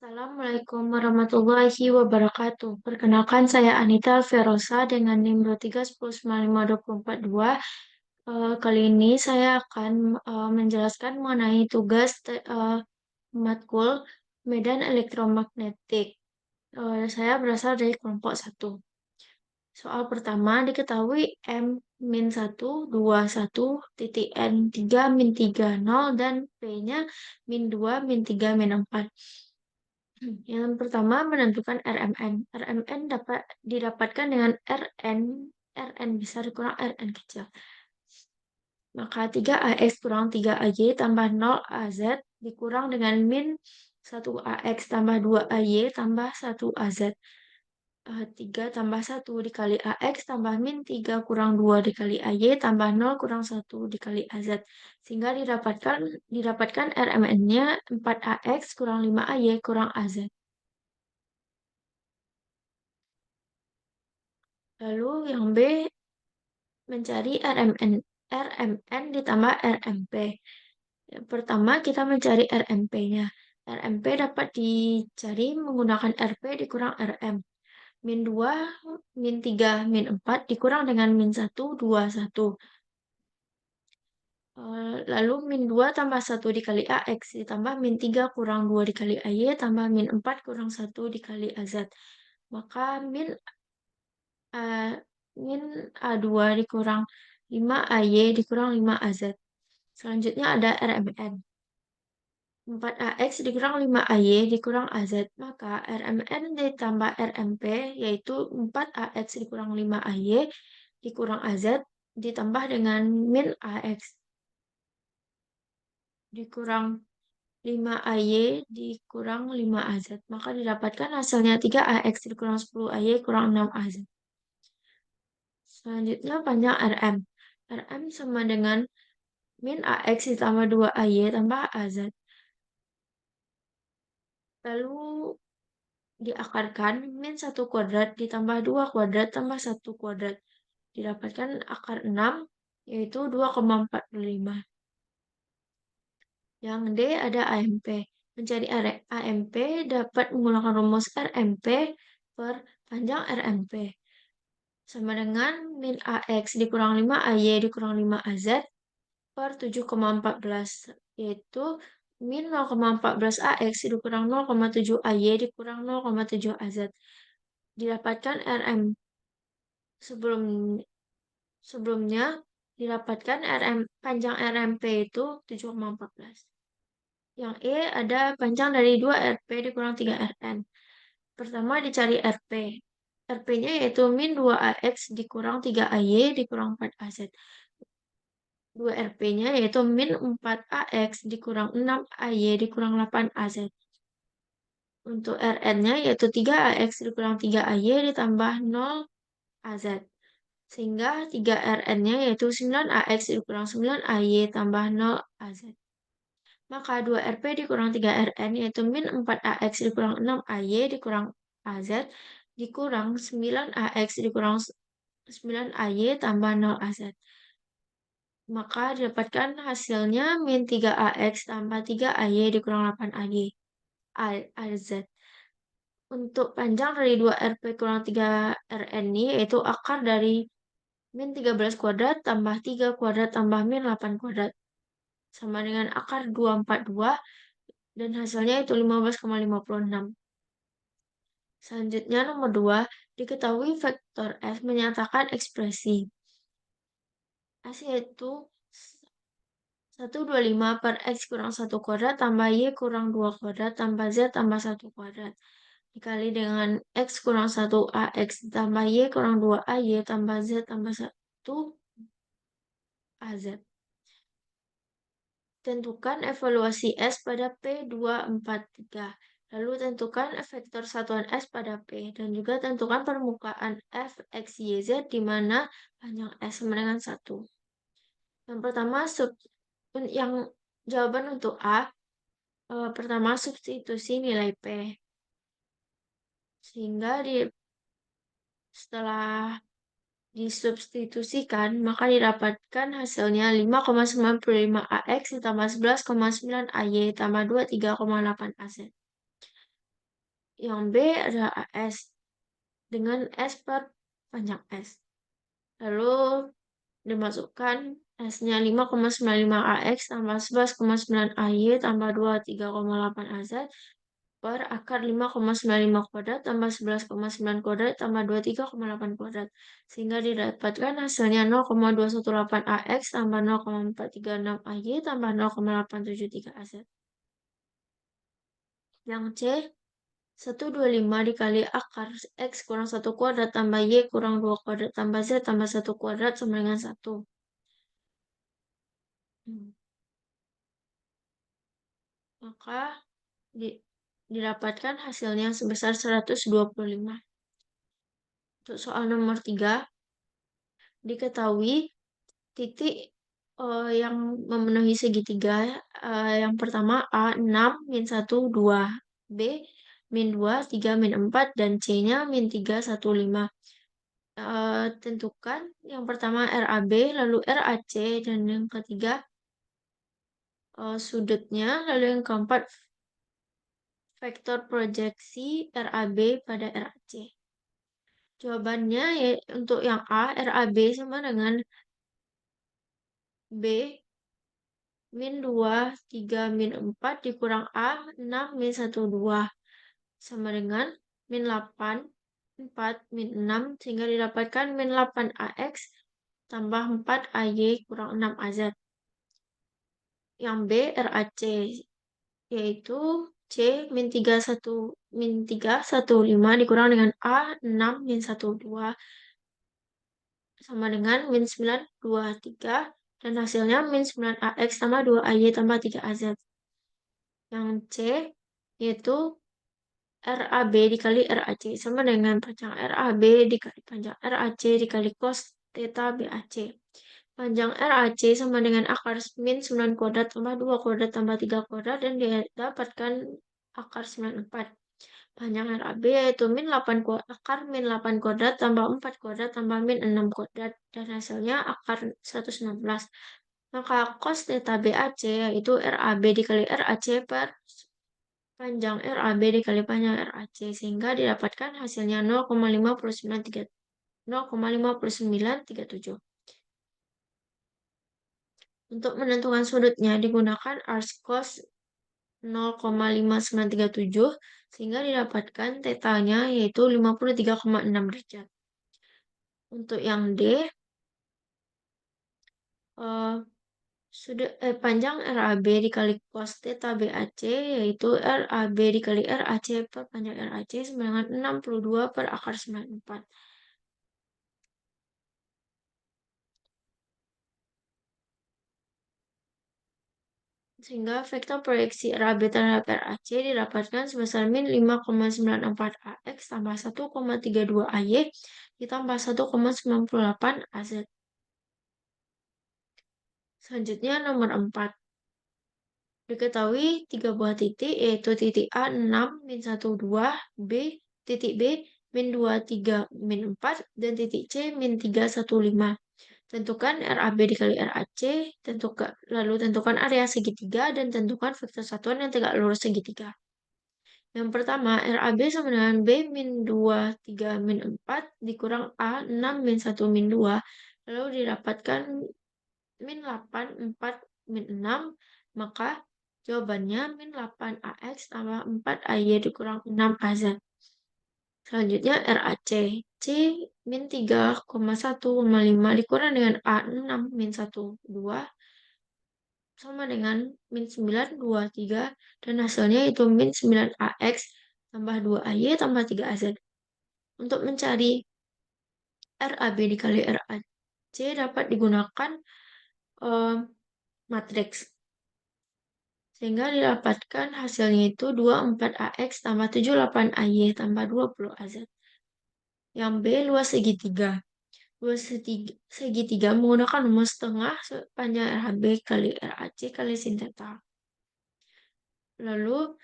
Assalamualaikum warahmatullahi wabarakatuh. Perkenalkan saya Anita Alverosa dengan NIM 2319242. Kali ini saya akan menjelaskan mengenai tugas matkul medan elektromagnetik. Saya berasal dari kelompok 1. Soal pertama diketahui M-1, 21, titik N3, -3, 0, dan P-nya -2, -3, -4. Yang pertama menentukan RMN. RMN dapat didapatkan dengan Rn besar kurang Rn kecil. Maka 3AX kurang 3AY tambah 0AZ dikurang dengan min 1AX tambah 2AY tambah 1AZ. 3 tambah 1 dikali AX tambah min 3 kurang 2 dikali AY tambah 0 kurang 1 dikali AZ. Sehingga didapatkan RMN-nya 4AX kurang 5AY kurang AZ. Lalu yang B, mencari RMN ditambah RMP. Yang pertama kita mencari RMP-nya. RMP dapat dicari menggunakan RP dikurang RM. Min 2, min 3, min 4 dikurang dengan min 1, 2, 1. Lalu min 2 tambah 1 dikali AX ditambah min 3 kurang 2 dikali AY tambah min 4 kurang 1 dikali AZ. Maka min A2 dikurang 5 AY dikurang 5 AZ. Selanjutnya ada RMN. 4AX dikurang 5AY dikurang AZ. Maka RMN ditambah RMP yaitu 4AX dikurang 5AY dikurang AZ ditambah dengan min AX dikurang 5AY dikurang 5AZ. Maka didapatkan hasilnya 3AX dikurang 10AY kurang 6AZ. Selanjutnya panjang RM. RM sama dengan min AX ditambah 2AY tambah AZ. Lalu diakarkan min 1 kuadrat ditambah 2 kuadrat tambah 1 kuadrat. Didapatkan akar 6 yaitu 2,45. Yang D ada AMP. Mencari AMP dapat menggunakan rumus RMP per panjang RMP. Sama dengan min AX dikurang 5 AY dikurang 5 AZ per 7,14. Yaitu min 0,14 AX dikurang 0,7 AY dikurang 0,7 AZ. Didapatkan RM sebelumnya didapatkan panjang RMP itu 7,14. Yang E ada panjang dari 2 RP dikurang 3 RN. Pertama dicari RP. RP-nya yaitu min 2 AX dikurang 3 AY dikurang 4 AZ. 2 RP-nya yaitu min 4 AX dikurang 6 AY dikurang 8 AZ. Untuk Rn-nya yaitu 3 AX dikurang 3 AY ditambah 0 AZ. Sehingga 3 Rn-nya yaitu 9 AX dikurang 9 AY tambah 0 AZ. Maka 2 RP dikurang 3 Rn yaitu min 4 AX dikurang 6 AY dikurang AZ dikurang 9 AX dikurang 9 AY tambah 0 AZ. Maka didapatkan hasilnya min 3 AX tambah 3 AY dikurang 8 AZ. Untuk panjang dari 2 RP kurang 3 Rn ini yaitu akar dari min 13 kuadrat tambah 3 kuadrat tambah min 8 kuadrat. Sama dengan akar 242 dan hasilnya itu 15,56. Selanjutnya nomor 2, diketahui vektor S menyatakan ekspresi S yaitu 125 per X kurang 1 kuadrat tambah Y kurang 2 kuadrat tambah Z tambah 1 kuadrat. Dikali dengan X kurang 1 AX tambah Y kurang 2 AY tambah Z tambah 1 AZ. Tentukan evaluasi S pada P243. Lalu tentukan vektor satuan S pada P. Dan juga tentukan permukaan F, X, Y, Z di mana panjang S sama dengan 1. Yang pertama, jawaban untuk A. Pertama, substitusi nilai P. Sehingga setelah disubstitusikan, maka didapatkan hasilnya 5,95 AX ditambah 11,9 AY tambah 23,8 AZ. Yang B ada AS dengan S per panjang S. Lalu dimasukkan S-nya 5,95 AX tambah 11,9 AY tambah 23,8 AZ per akar 5,95 kuadrat tambah 11,9 kuadrat tambah 23,8 kuadrat. Sehingga didapatkan hasilnya 0,218 AX tambah 0,436 AY tambah 0,873 AZ. Yang C, 125 dikali akar X kurang 1 kuadrat tambah Y kurang 2 kuadrat tambah Z tambah 1 kuadrat sama dengan 1. Maka didapatkan hasilnya sebesar 125. Untuk soal nomor 3, diketahui titik yang memenuhi segitiga. Yang pertama A 6, min 1, 2. B, min 2, 3, min 4. Dan C-nya min 3, 1, 5. Tentukan yang pertama RAB, lalu RAC, dan yang ketiga sudutnya, lalu yang keempat vektor proyeksi RAB pada RAC. Jawabannya ya, untuk yang A, RAB sama dengan B, min 2, 3, min 4 dikurang A, 6, min 1, 2. Sama dengan min 8, 4, min 6, sehingga didapatkan min 8 AX tambah 4 AY kurang 6 AZ. Yang B, RAC, yaitu C, min 3, 1, min 3, 1, 5 dikurang dengan A, 6, min 1, 2. Sama dengan min 9, 2, 3. Dan hasilnya min 9 AX tambah 2 AY tambah 3 AZ. Yang C, yaitu RAB dikali RAC. Sama dengan panjang RAB dikali panjang RAC dikali cos theta BAC. Panjang RAC sama dengan akar min 9 kuadrat tambah 2 kuadrat tambah 3 kuadrat. Dan didapatkan akar 94. Panjang RAB yaitu min 8 kuadrat, akar min 8 kuadrat tambah 4 kuadrat tambah min 6 kuadrat. Dan hasilnya akar 116. Maka cos theta BAC yaitu RAB dikali RAC per panjang RAB dikali panjang RAC. Sehingga didapatkan hasilnya 0,5937. Untuk menentukan sudutnya digunakan ars cos 0,5937 sehingga didapatkan tetanya yaitu 53,6 derajat. Untuk yang D, panjang RAB dikali cos theta BAC yaitu RAB dikali RAC per panjang RAC sama dengan 62 per akar 94. Sehingga vektor proyeksi RAB terhadap RAC didapatkan sebesar min 5,94 AX tambah 1,32 AY ditambah 1,98 AZ. Selanjutnya nomor 4. Diketahui 3 buah titik yaitu titik A 6, min 1, 2, B, titik B, min 2, 3, min 4, dan titik C, min 3, 1, 5. Tentukan RAB dikali RAC, lalu tentukan area segitiga, dan tentukan vektor satuan yang tegak lurus segitiga. Yang pertama, RAB sama dengan B min 2, 3, min 4 dikurang A, 6, min 1, min 2. Lalu didapatkan min 8, 4, min 6. Maka jawabannya min 8 AX tambah 4 AY dikurang 6 AZ. Selanjutnya RAC. C min 3,1,5 dikurang dengan A 6 min 1, 2 sama dengan min 9, 2, 3. Dan hasilnya itu min 9 AX tambah 2 AY tambah 3 AZ. Untuk mencari RAB dikali RAC dapat digunakan matriks. Sehingga didapatkan hasilnya itu 24 AX tambah 78 AY tambah 20 AZ. Yang B, luas segitiga. Luas segitiga menggunakan rumus setengah panjang RHB kali RAC kali sin theta. Lalu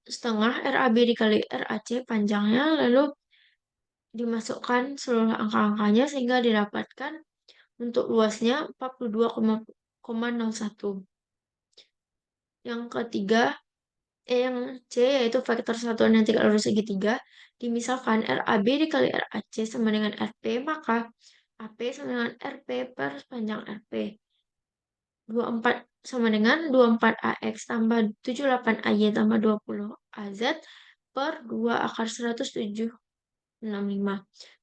setengah RAB dikali RAC panjangnya, lalu dimasukkan seluruh angka-angkanya sehingga didapatkan untuk luasnya 42,01. Yang ketiga, yang C yaitu vektor satuan yang tidak lurus segitiga. Dimisalkan RAB dikali RAC sama dengan RP, maka AP sama dengan RP per panjang RP. 24 sama dengan 24AX tambah 78AY tambah 20AZ per 2 akar 107,65.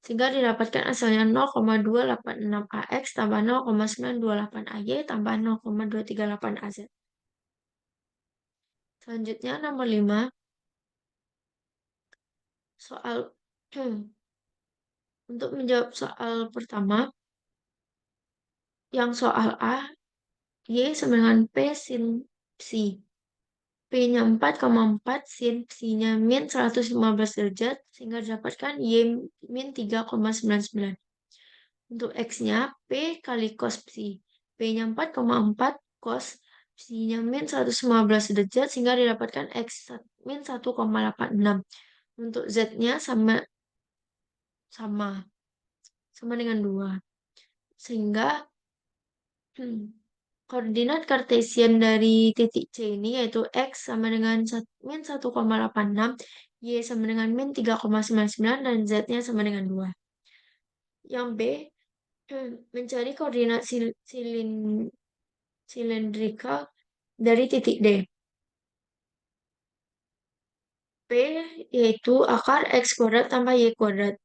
Sehingga didapatkan hasilnya 0,286AX tambah 0,928AY tambah 0,238AZ. Selanjutnya nomor 5. Soal untuk menjawab soal pertama, yang soal A, Y sama dengan P sin psi. P-nya 4,4, sin psi-nya min 115 derajat, sehingga didapatkan Y min 3,99. Untuk X-nya, P kali cos psi. P-nya 4,4, cos psi-nya min 115 derajat, sehingga didapatkan X min 1,86. Untuk Z-nya sama dengan 2. Sehingga koordinat kartesian dari titik C ini yaitu X sama dengan min 1,86, Y sama dengan min 3,99, dan Z-nya sama dengan 2. Yang B, mencari koordinat silindrikal dari titik D. P yaitu akar X kuadrat tambah Y kuadrat.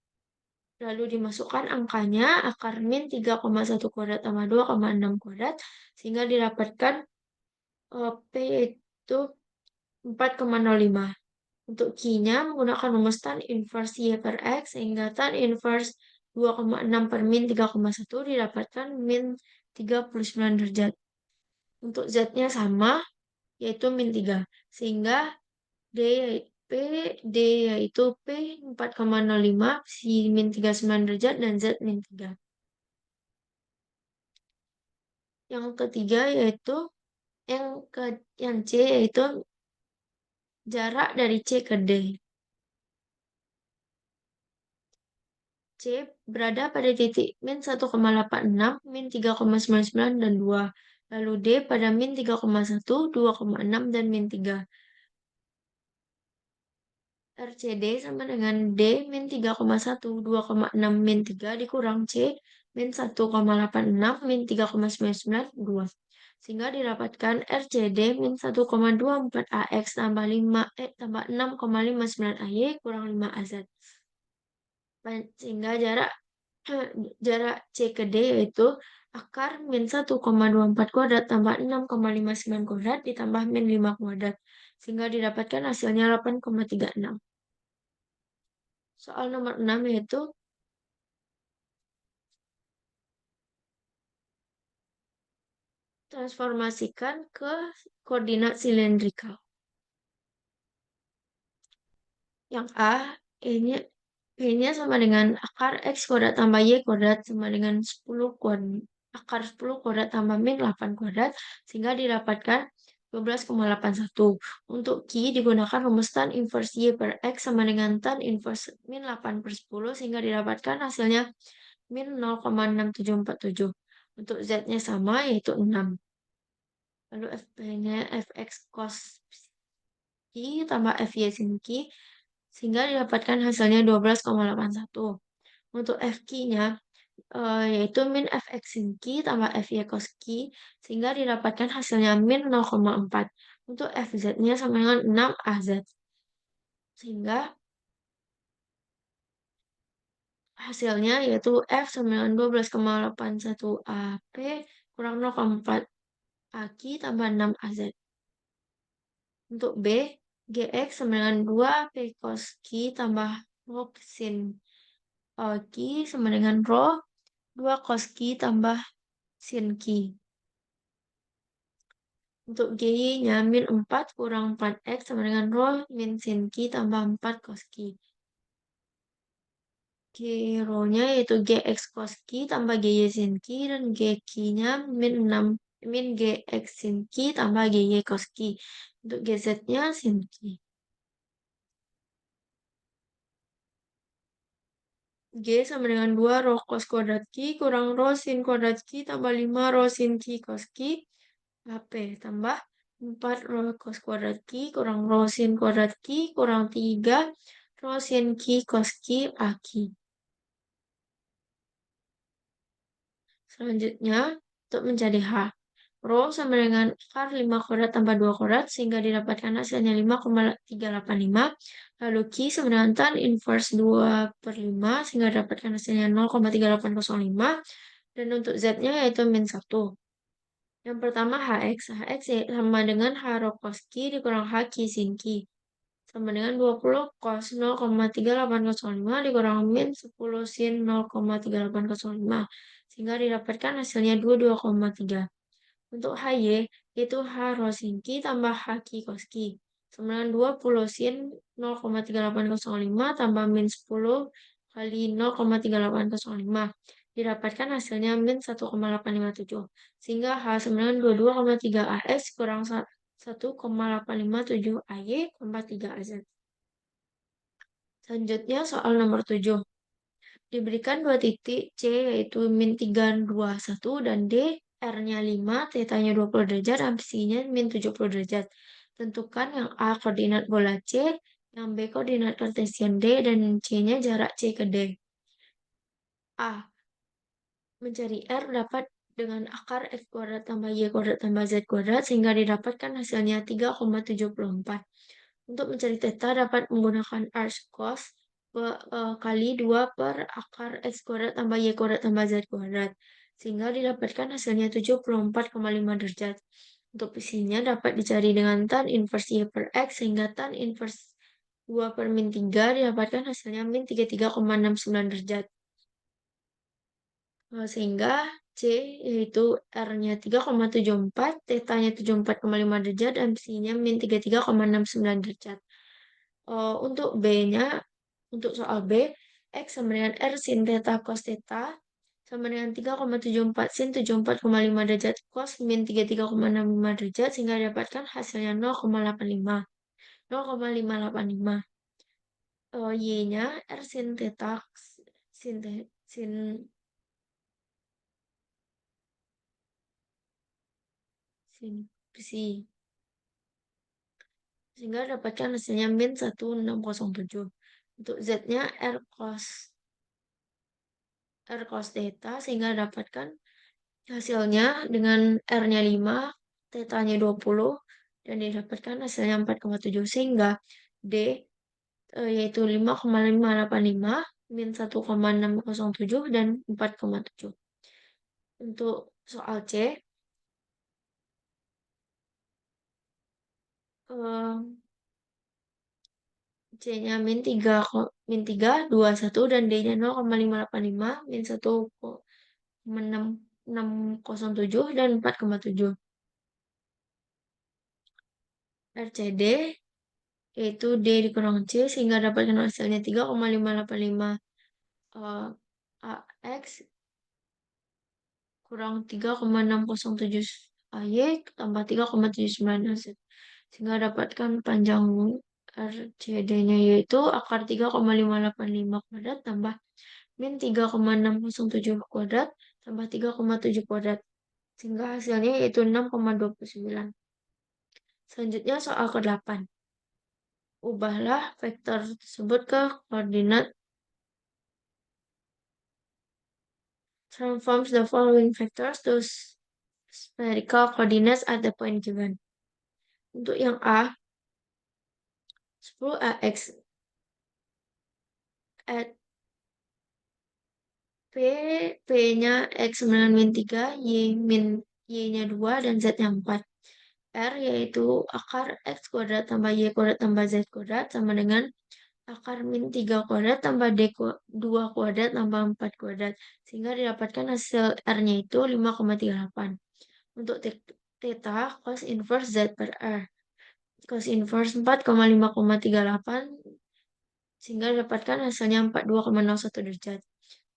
Lalu dimasukkan angkanya, akar min 3,1 kuadrat tambah 2,6 kuadrat, sehingga didapatkan P yaitu 4,05. Untuk Q-nya menggunakan rumus tan inverse Y per X, sehingga tan inverse 2,6 per min 3,1 didapatkan min 39 derajat. Untuk Z-nya sama, yaitu min 3. Sehingga D yaitu P 4,05, si min 39 derajat, dan Z min 3. Yang ketiga yaitu yang C yaitu jarak dari C ke D. C berada pada titik min 1,86, min 3,99, dan 2. Lalu D pada min 3,1, 2,6, dan min 3. RCD sama dengan D min 3,1, 2,6, min 3 dikurang C min 1,86, min 3,99, 2. Sehingga didapatkan RCD min 1,24 AX tambah 6,59 AY kurang 5 AZ. Sehingga jarak C ke D yaitu akar min 1,24 kuadrat tambah 6,59 kuadrat ditambah min 5 kuadrat. Sehingga didapatkan hasilnya 8,36. Soal nomor 6 yaitu transformasikan ke koordinat silindrikal. Yang A, E-nya sama dengan akar X kuadrat tambah Y kuadrat sama dengan 10 kuadrat. Akar 10 kuadrat tambah min 8 kuadrat, sehingga didapatkan 12,81. Untuk Q digunakan rumus tan inverse Y per X sama dengan tan inverse min 8 per 10, sehingga didapatkan hasilnya min 0,6747. Untuk Z-nya sama, yaitu 6. Lalu FP-nya Fx cos Q tambah Fy sin Q, sehingga didapatkan hasilnya 12,81. Untuk Fq-nya yaitu min Fx sin Q tambah Fy cos Q, sehingga didapatkan hasilnya min 0,4. Untuk Fz-nya sama dengan 6 AZ. Sehingga hasilnya yaitu F sama dengan 12,81 AP kurang 0,4 AK tambah 6 AZ. Untuk B, Gx sama dengan 2 P cos Q tambah rho sin Q sama dengan rho 2 cos Q tambah sin Q. Untuk GY-nya min 4 kurang 4X sama dengan rho min sin Q tambah 4 cos Q. G rho-nya yaitu Gx cos Q tambah GY sin Q, dan Gq-nya min 6 min Gx sin Q tambah GY cos Q. Untuk Gz-nya sin Q. G sama dengan 2 rho cos kuadrat Q kurang rho sin kuadrat Q tambah 5 rho sin Q cos Q. HP tambah 4 rho cos kuadrat Ki kurang rho sin kuadrat Ki kurang 3 rho sin Ki cos Ki Aki. Selanjutnya, untuk mencari H. Rho sama dengan akar 5 kuadrat tambah 2 kuadrat, sehingga didapatkan hasilnya 5,385. Lalu Q sama dengan tan inverse 2 per 5, sehingga didapatkan hasilnya 0,3805. Dan untuk Z-nya yaitu min 1. Yang pertama HX. HX sama dengan H rho cos Q dikurang H Q sin Q. Sama dengan 20 cos 0,3805 dikurang min 10 sin 0,3805. Sehingga didapatkan hasilnya 22,3. Untuk HY, itu H rho sin Q tambah H Q cos Q. Sama dengan 20 sin 0,3805 tambah min 10 kali 0,3805. Didapatkan hasilnya min 1,857. Sehingga H sama dengan 22,3 AX kurang 1,857 AY tambah 3 AZ. Selanjutnya soal nomor 7. Diberikan dua titik C yaitu min 321 dan D, R-nya 5, θ-nya 20 derajat, absisinya min 70 derajat. Tentukan yang A koordinat bola C, yang B koordinat kartesian D, dan C-nya jarak C ke D. A. Mencari R dapat dengan akar X kuadrat tambah Y kuadrat tambah Z kuadrat sehingga didapatkan hasilnya 3,74. Untuk mencari θ dapat menggunakan R cos kali 2 per akar X kuadrat tambah Y kuadrat tambah Z kuadrat. Sehingga didapatkan hasilnya 74,5 derajat. Untuk pisinya dapat dicari dengan tan inverse Y per X sehingga tan inverse 2 per min 3 didapatkan hasilnya min 33,69 derajat. Sehingga C yaitu R-nya 3,74, θ-nya 74,5 derajat, dan psi-nya min 33,69 derajat. Untuk B-nya, untuk soal B, X sama dengan R sin θ cos θ sama dengan 3,74 sin 74,5 derajat cos min 33,65 derajat sehingga dapatkan hasilnya 0,85. 0,585. Y-nya R sin θ sin psi. Sehingga dapatkan hasilnya min 1607. Untuk Z-nya R cos θ sehingga dapatkan hasilnya dengan R-nya 5, θ-nya 20, dan didapatkan hasilnya 4,7 sehingga D yaitu 5,585 min 1,607 dan 4,7. Untuk soal C, C-nya min 3, 21, dan D-nya 0,585, min 1,607, dan 4,7. RCD, yaitu D dikurang C, sehingga dapatkan hasilnya 3,585 AX kurang 3,607 AY tambah 3,79 AZ. Sehingga dapatkan panjang RCD-nya yaitu akar 3,585 kuadrat tambah min 3,607 kuadrat tambah 3,7 kuadrat. Sehingga hasilnya yaitu 6,29. Selanjutnya soal ke-8. Ubahlah vektor tersebut ke koordinat. Transforms the following vectors to spherical coordinates at the point given. Untuk yang A, 10AX at P-nya X sama dengan min 3, Y-nya 2, dan Z-nya 4. R yaitu akar X kuadrat tambah Y kuadrat tambah Z kuadrat sama dengan akar min 3 kuadrat tambah 2 kuadrat tambah 4 kuadrat. Sehingga didapatkan hasil R-nya itu 5,38. Untuk θ, cos inverse Z per R. Cos inverse 4,538 sehingga didapatkan hasilnya 42,01 derajat.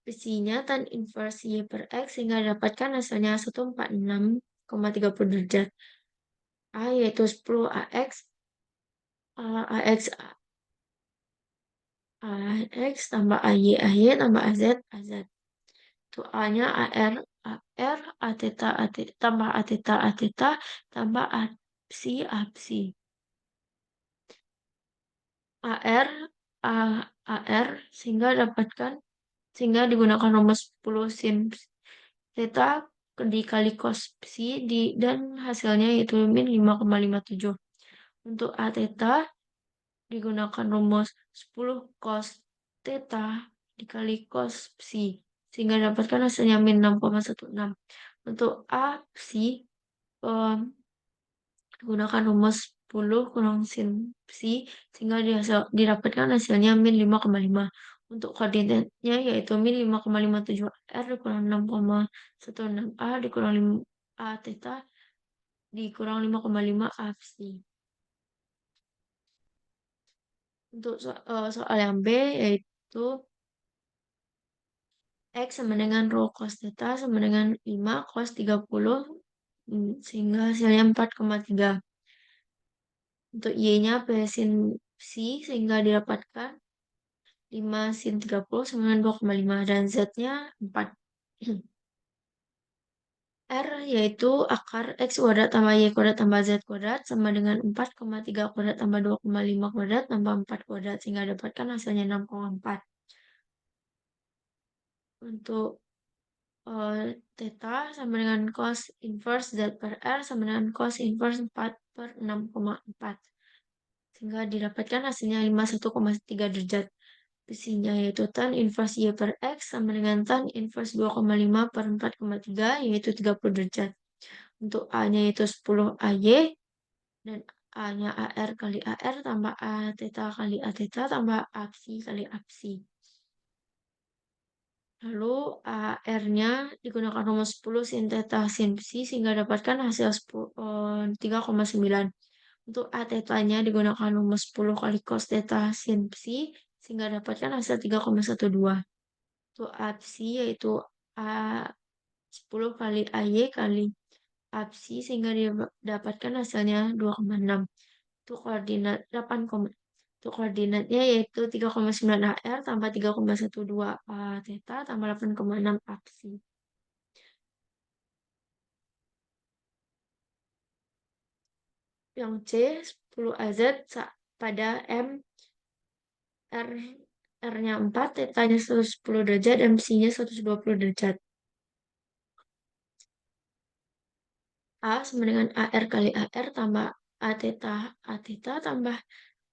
Psinya tan inverse Y per X sehingga didapatkan hasilnya 146,30 derajat. A yaitu 10 AX tambah AY tambah AZ Itu A-nya AR AR tambah AT tambah psi, apsi. AR, AR, sehingga digunakan rumus 10 sin theta dikali cos psi dan hasilnya yaitu min 5,57. Untuk A theta digunakan rumus 10 cos theta dikali cos psi sehingga dapatkan hasilnya min 6,16. Untuk A psi gunakan rumus 10 kurang sin psi sehingga didapatkan hasilnya min 5,5. Untuk koordinatnya yaitu min 5,57 R dikurang 6,16 A dikurang 5 A theta dikurang 5,5 A psi. Untuk soal yang B yaitu X sama dengan rho cos theta sama dengan 5 cos 30 sehingga hasilnya 4,3. Untuk Y-nya P sin psi sehingga didapatkan 5 sin 30 sama dengan 2,5 dan Z-nya 4. R yaitu akar X kuadrat tambah Y kuadrat tambah Z kuadrat sama dengan 4,3 kuadrat tambah 2,5 kuadrat tambah 4 kuadrat sehingga dapatkan hasilnya 6,4. Untuk theta sama dengan cos inverse Z per R sama dengan cos inverse 4 per 6,4. Sehingga didapatkan hasilnya 51,3 derajat. Besinya yaitu tan inverse Y per X sama dengan tan inverse 2,5 per 4,3 yaitu 30 derajat. Untuk A-nya yaitu 10 AY dan A-nya AR kali AR tambah A theta kali A theta tambah A psi kali A psi. Lalu AR-nya digunakan rumus 10 sin theta sin psi sehingga dapatkan hasil 3,9. Untuk A theta-nya digunakan rumus 10 kali cos theta sin psi sehingga dapatkan hasil 3,12. Untuk A psi yaitu A 10 kali AY kali A psi sehingga dapatkan hasilnya 2,6. Untuk koordinat 8, untuk koordinatnya yaitu 3,9 AR tambah 3,12 A theta tambah 8,6 A psi. Yang C 10 AZ pada M R R-nya 4, theta-nya 110 derajat, dan psi-nya 120 derajat. A sama dengan AR kali AR tambah A theta tambah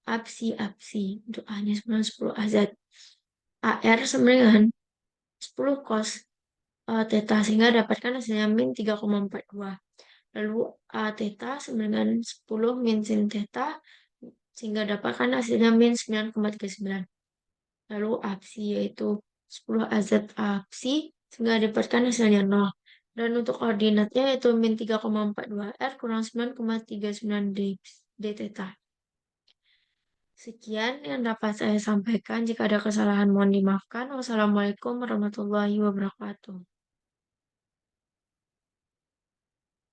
A psi A psi. Untuk A-nya sama dengan 10 AZ. AR sama dengan 10 cos theta sehingga dapatkan hasilnya min 3,42. Lalu A theta sama dengan 10 min sin theta sehingga dapatkan hasilnya min 9,39. Lalu A psi yaitu 10 AZ A psi sehingga dapatkan hasilnya 0. Dan untuk koordinatnya yaitu min 3,42 R kurang 9,39 D theta. Sekian yang dapat saya sampaikan. Jika ada kesalahan mohon dimaafkan. Wassalamualaikum warahmatullahi wabarakatuh.